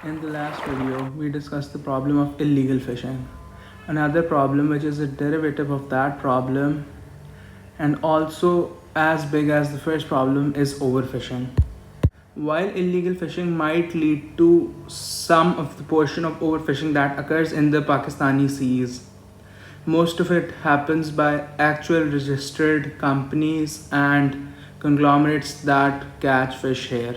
In the last video, we discussed the problem of illegal fishing. Another problem, which is a derivative of that problem and also as big as the first problem, is overfishing. While illegal fishing might lead to some of the portion of overfishing that occurs in the Pakistani seas, most of it happens by actual registered companies and conglomerates that catch fish here.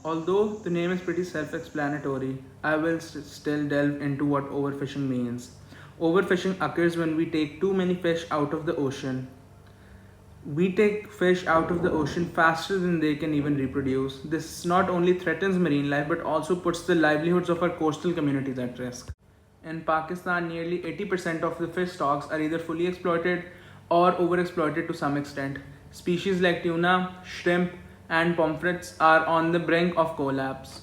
Although the name is pretty self explanatory, I will still delve into what overfishing means. Overfishing occurs when we take too many fish out of the ocean. We take fish out of the ocean faster than they can even reproduce. This not only threatens marine life but also puts the livelihoods of our coastal communities at risk. In Pakistan, nearly 80% of the fish stocks are either fully exploited or overexploited to some extent. Species like tuna, shrimp, and pomfrets are on the brink of collapse,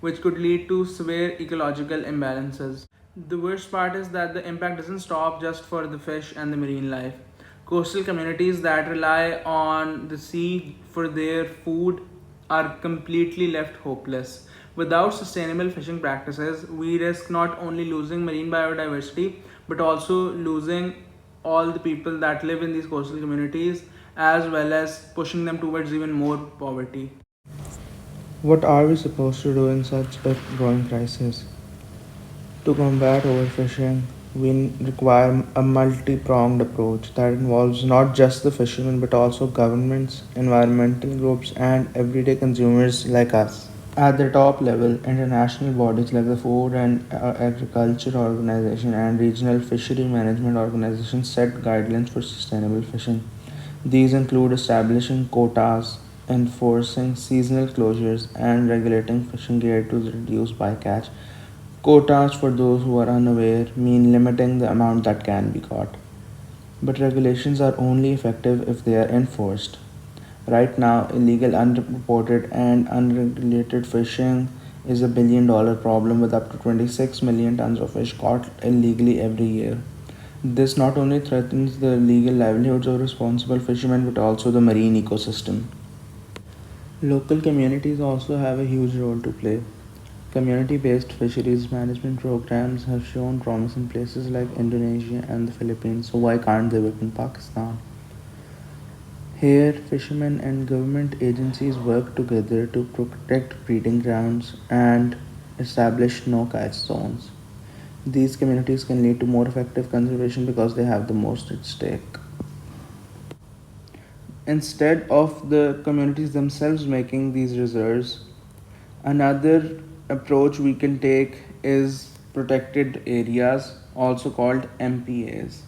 which could lead to severe ecological imbalances. The worst part is that the impact doesn't stop just for the fish and the marine life. Coastal communities that rely on the sea for their food are completely left hopeless. Without sustainable fishing practices, we risk not only losing marine biodiversity but also losing all the people that live in these coastal communities as well as pushing them towards even more poverty. What are we supposed to do in such a growing crisis? To combat overfishing, we require a multi pronged approach that involves not just the fishermen but also governments, environmental groups, and everyday consumers like us. At the top level, international bodies like the Food and Agriculture Organization and regional fishery management organizations set guidelines for sustainable fishing. These include establishing quotas, enforcing seasonal closures, and regulating fishing gear to reduce bycatch. Quotas, for those who are unaware, mean limiting the amount that can be caught. But regulations are only effective if they are enforced. Right now, illegal, unreported, and unregulated fishing is a $1 billion problem with up to 26 million tons of fish caught illegally every year. This not only threatens the legal livelihoods of responsible fishermen but also the marine ecosystem. Local communities also have a huge role to play. Community based fisheries management programs have shown promise in places like Indonesia and the Philippines, so why can't they work in Pakistan? Here, fishermen and government agencies work together to protect breeding grounds and establish no catch zones. These communities can lead to more effective conservation because they have the most at stake. Instead of the communities themselves making these reserves, another approach we can take is protected areas, also called MPAs.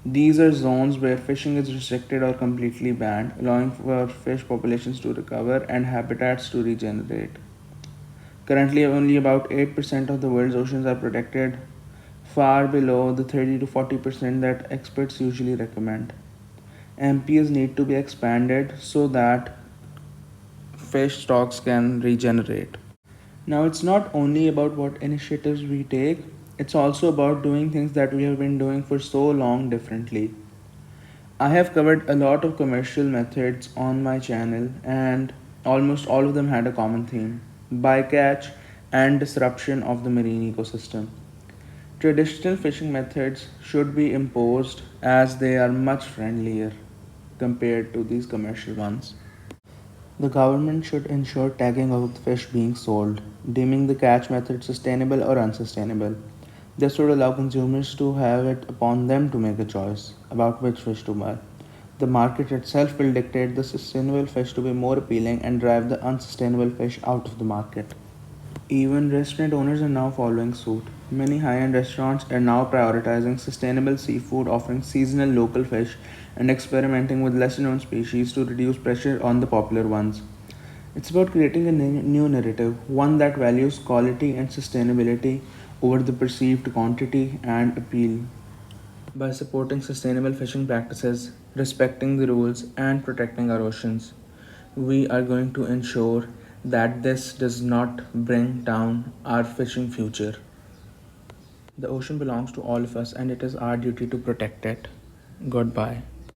These are zones where fishing is restricted or completely banned, allowing for fish populations to recover and habitats to regenerate. Currently, only about 8% of the world's oceans are protected, far below the 30 to 40% that experts usually recommend. MPs need to be expanded so that fish stocks can regenerate. Now, it's not only about what initiatives we take, it's also about doing things that we have been doing for so long differently. I have covered a lot of commercial methods on my channel, and almost all of them had a common theme: bycatch and disruption of the marine ecosystem. Traditional fishing methods should be imposed as they are much friendlier compared to these commercial ones. The government should ensure tagging of the fish being sold, deeming the catch method sustainable or unsustainable. This would allow consumers to have it upon them to make a choice about which fish to buy. The market itself will dictate the sustainable fish to be more appealing and drive the unsustainable fish out of the market. Even restaurant owners are now following suit. Many high end restaurants are now prioritizing sustainable seafood, offering seasonal local fish, and experimenting with lesser known species to reduce pressure on the popular ones. It's about creating a new narrative, one that values quality and sustainability over the perceived quantity and appeal. By supporting sustainable fishing practices, respecting the rules, and protecting our oceans, we are going to ensure that this does not bring down our fishing future. The ocean belongs to all of us, and it is our duty to protect it. Goodbye.